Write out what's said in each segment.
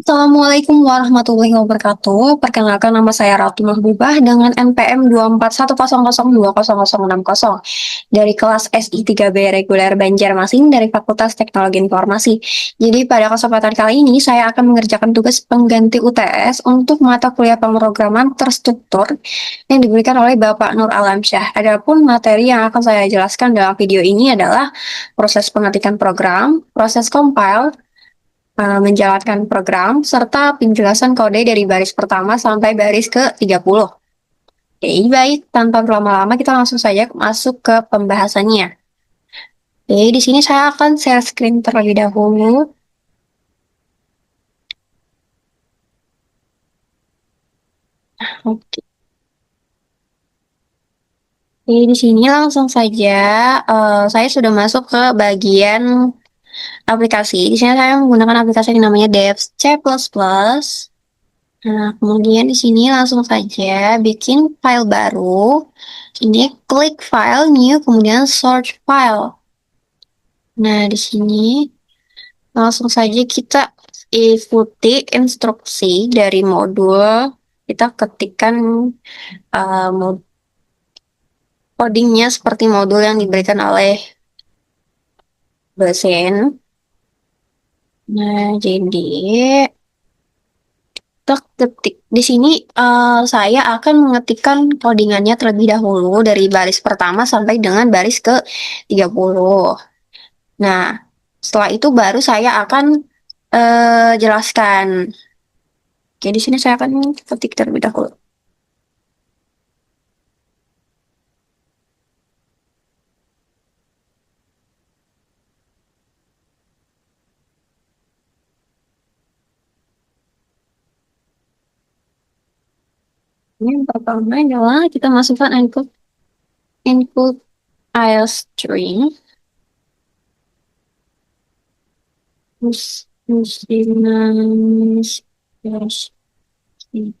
Assalamualaikum warahmatullahi wabarakatuh. Perkenalkan nama saya Ratu Mahbubah dengan NPM 24100206060 dari kelas SI 3B Reguler Banjarmasin dari Fakultas Teknologi Informasi. Jadi pada kesempatan kali ini saya akan mengerjakan tugas pengganti UTS untuk mata kuliah pemrograman terstruktur yang diberikan oleh Bapak Nur Alamsyah. Adapun materi yang akan saya jelaskan dalam video ini adalah proses pengetikan program, proses compile, menjalankan program, serta penjelasan kode dari baris pertama sampai baris ke-30. Oke, baik. Tanpa berlama-lama, kita langsung saja masuk ke pembahasannya. Oke, di sini saya akan share screen terlebih dahulu. Oke, di sini langsung saja saya sudah masuk ke bagian aplikasi. Di sini saya menggunakan aplikasi yang namanya Devs C++. Nah, kemudian di sini langsung saja bikin file baru. Ini klik file new, kemudian search file. Nah, di sini langsung saja kita ikuti instruksi dari modul. Kita ketikkan codingnya seperti modul yang diberikan oleh dosen. Nah, jadi kita ketik di sini saya akan mengetikkan codingannya terlebih dahulu dari baris pertama sampai dengan baris ke-30. Nah, setelah itu baru saya akan jelaskan. Oke, di sini saya akan ketik terlebih dahulu. Ini yang pertama adalah kita masukkan input file string, musiman slash cd.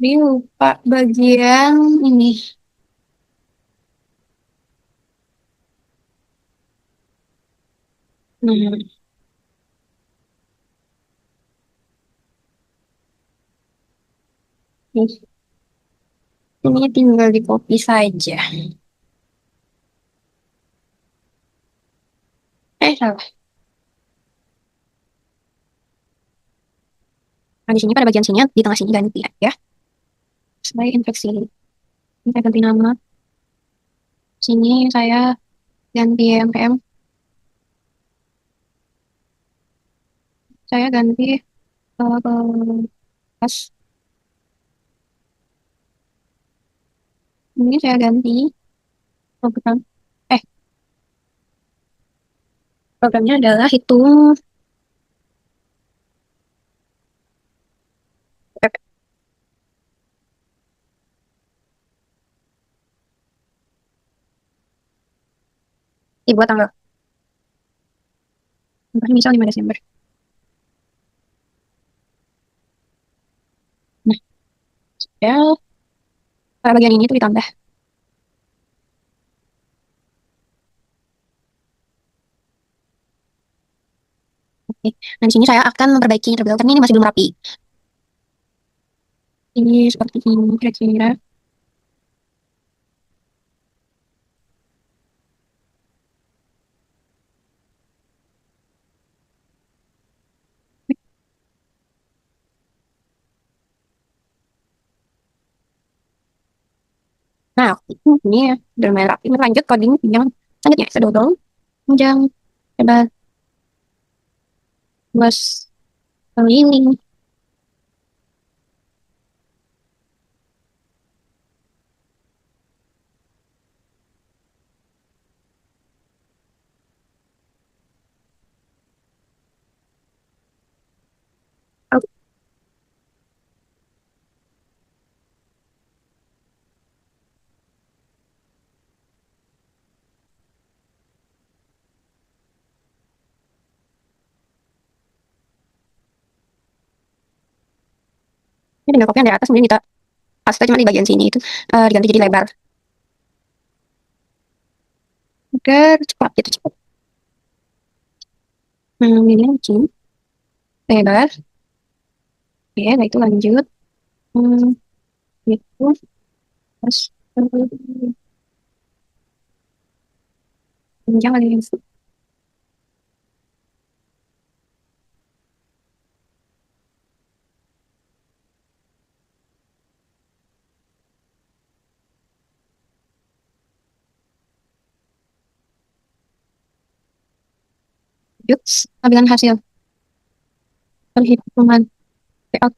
Ini lupa bagian ini. Nah, ini tinggal di copy saja. Salah. Nah, di sini pada bagian sini, di tengah sini ganti ya. Sebagai infeksi. Ini saya ganti nama. Sini saya ganti MPM. Saya ganti kelas. Ini saya ganti program. Eh, Programnya adalah hitung dibuat tanggal. Misal 5 Desember. Nah, ya, pada bagian ini tuh ditambah. Oke. Nah, di sini saya akan memperbaiki terlebih dahulu karena ini masih belum rapi. Ini seperti ini kira-kira. Nah, ini ya, udah lumayan rapi. Lanjut coding yang selanjutnya. Saya dodol. Panjang. Hebat. Bos. Keliling. Ini tinggal copy yang dari atas, kemudian kita paste cuma di bagian sini itu diganti jadi lebar. Agar cepat gitu, cepat. Ini sini lebar. Oke, nah itu lanjut. Hmm, itu terus panjang kali ini. Lanjut, tampilan hasil perhitungan layout.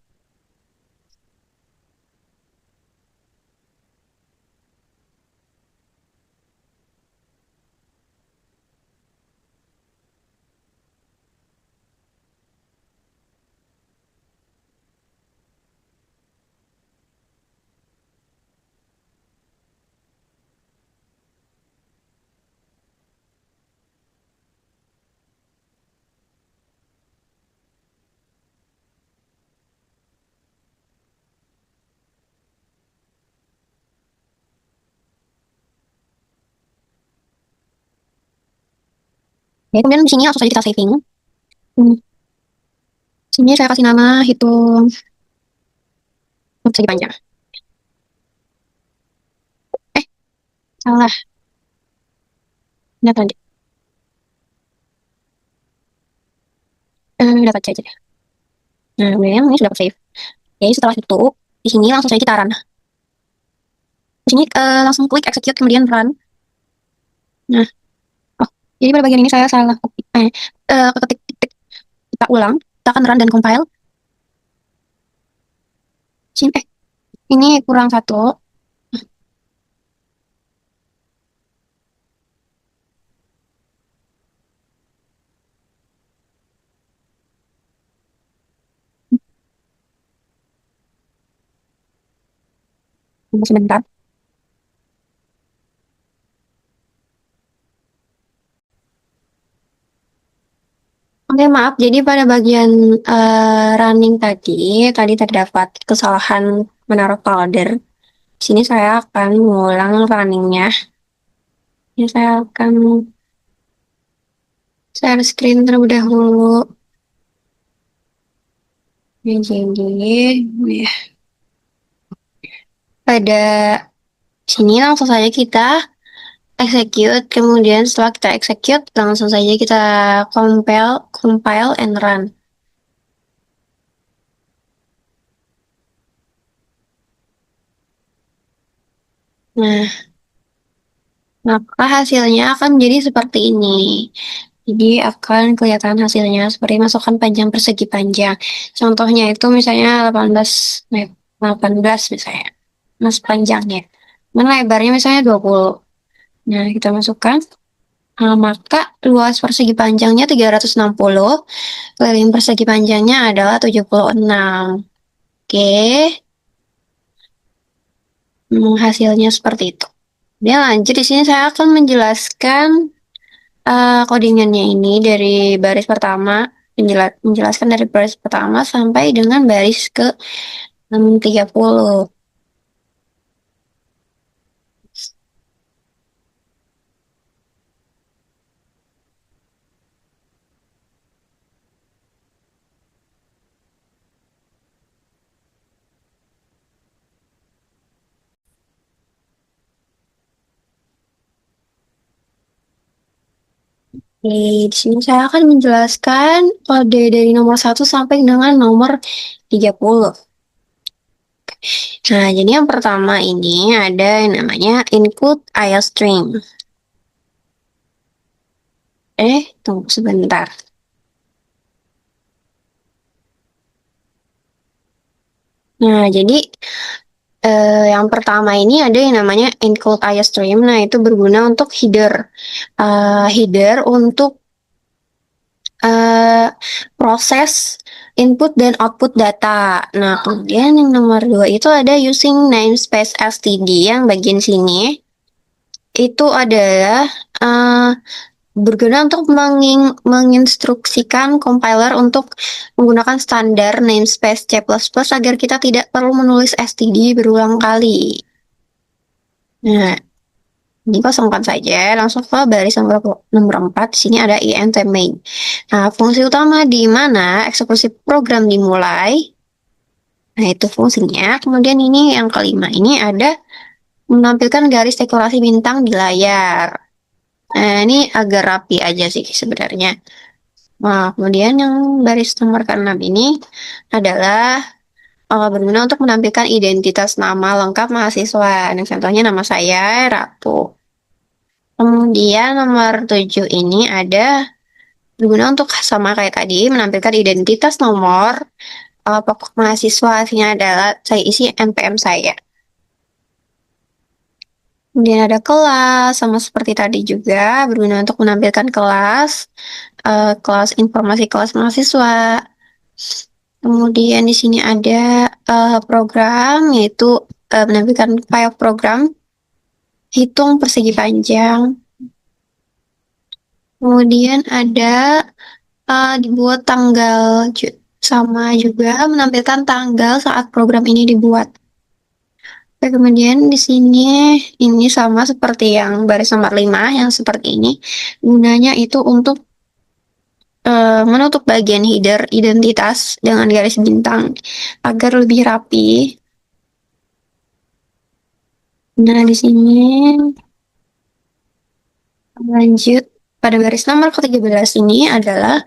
Ya, kemudian di sini langsung saja kita saving. Hmm, sini saya kasih nama hitung persegi panjang. Eh, salah. Data, data aja deh. Nah, kemudian ini sudah save. Jadi setelah itu, di sini langsung saja kita run. Di sini langsung klik execute kemudian run. Nah, oh, jadi pada bagian ini saya salah ketik titik, kita ulang, kita akan run dan compile. Sini, ini kurang satu. Tunggu sebentar. Oke, maaf. Jadi pada bagian running tadi terdapat kesalahan menaruh folder. Sini saya akan mengulang runningnya. Ini saya akan share screen terlebih dahulu. Jadi, ya. Pada sini langsung saja kita execute. Kemudian setelah kita execute, langsung saja kita compile and run. Nah, maka hasilnya akan menjadi seperti ini. Jadi akan kelihatan hasilnya seperti masukkan panjang persegi panjang. Contohnya itu misalnya 18, 18 misalnya. Mas panjangnya. Mana lebarnya misalnya 20. Nah, kita masukkan. Maka luas persegi panjangnya 360, keliling persegi panjangnya adalah 76. Oke, hasilnya seperti itu. Dia lanjut di sini saya akan menjelaskan codingannya ini dari baris pertama, menjelaskan dari baris pertama sampai dengan baris ke 30. Di sini saya akan menjelaskan kode dari nomor 1 sampai dengan nomor 30. Nah, jadi yang pertama ini ada yang namanya include IOStream. Tunggu sebentar. Nah, jadi yang pertama ini ada yang namanya include IOStream. Nah, itu berguna untuk header untuk proses input dan output data. Nah, kemudian yang nomor 2 itu ada using namespace std yang bagian sini. Itu adalah berguna untuk menginstruksikan compiler untuk menggunakan standar namespace C++ agar kita tidak perlu menulis std berulang kali. Nah, ini kosongkan saja, langsung ke baris nomor 4. Di sini ada int main. Nah, fungsi utama di mana eksekusi program dimulai. Nah, itu fungsinya. Kemudian ini yang kelima, ini ada menampilkan garis dekorasi bintang di layar. Nah, ini agak rapi aja sih sebenarnya. Nah, kemudian yang baris nomor ke-6 ini adalah berguna untuk menampilkan identitas nama lengkap mahasiswa. Nah, contohnya nama saya, Ratu. Kemudian nomor 7 ini ada berguna untuk sama kayak tadi, menampilkan identitas nomor pokok mahasiswa. Artinya adalah saya isi NPM saya. Kemudian ada kelas, sama seperti tadi juga, berguna untuk menampilkan kelas, kelas informasi kelas mahasiswa. Kemudian di sini ada program, yaitu menampilkan file program, hitung persegi panjang. Kemudian ada dibuat tanggal, sama juga menampilkan tanggal saat program ini dibuat. Oke, kemudian di sini ini sama seperti yang baris nomor 5 yang seperti ini. Gunanya itu untuk menutup bagian header identitas dengan garis bintang agar lebih rapi. Nah, di sini lanjut pada baris nomor ke-13 ini adalah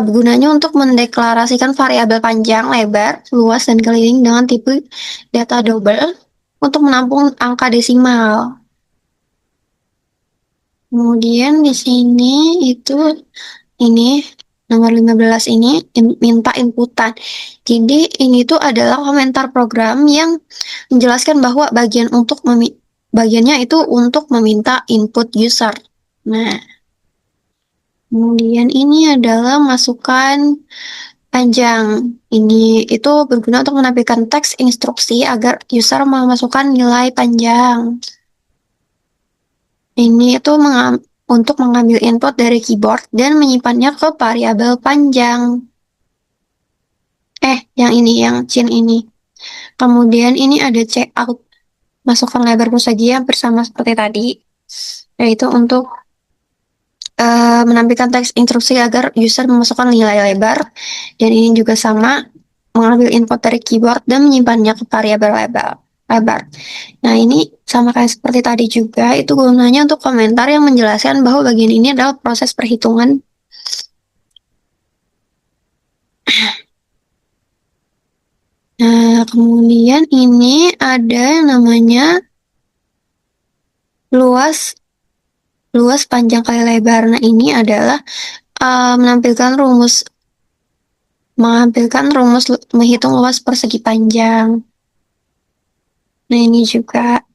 gunanya untuk mendeklarasikan variabel panjang, lebar, luas, dan keliling dengan tipe data double untuk menampung angka desimal. Kemudian di sini itu ini nomor 15 ini minta inputan. Jadi ini tuh adalah komentar program yang menjelaskan bahwa bagiannya itu untuk meminta input user. Nah, kemudian ini adalah masukan panjang. Ini itu berguna untuk menampilkan teks instruksi agar user memasukkan nilai panjang. Ini itu untuk mengambil input dari keyboard dan menyimpannya ke variabel panjang. Yang ini, yang cin ini. Kemudian ini ada checkout. Masukkan lebar persegi hampir sama seperti tadi. Yaitu untuk menampilkan teks instruksi agar user memasukkan nilai lebar. Dan ini juga sama, mengambil input dari keyboard dan menyimpannya ke variabel lebar. Nah, ini sama kayak seperti tadi juga, itu gunanya untuk komentar yang menjelaskan bahwa bagian ini adalah proses perhitungan. Nah, kemudian ini ada yang namanya luas panjang kali lebar. Nah, ini adalah menampilkan rumus menghitung luas persegi panjang. Nah, ini juga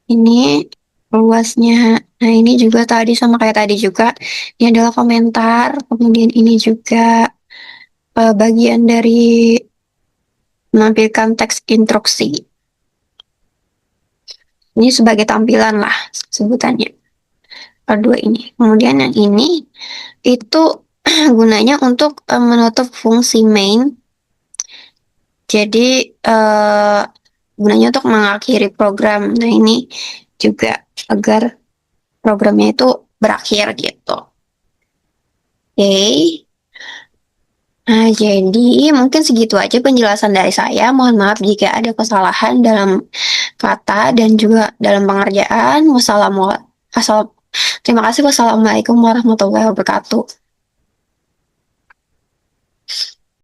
ini luasnya. Nah, ini juga tadi sama kayak tadi juga. Ini adalah komentar. Kemudian ini juga bagian dari menampilkan teks instruksi. Ini sebagai tampilan lah sebutannya. Kedua ini. Kemudian yang ini itu gunanya untuk menutup fungsi main. Jadi gunanya untuk mengakhiri program. Nah, ini juga agar programnya itu berakhir gitu. Oke. Nah, jadi mungkin segitu aja penjelasan dari saya. Mohon maaf jika ada kesalahan dalam kata dan juga dalam pengerjaan. Terima kasih. Wassalamualaikum warahmatullahi wabarakatuh.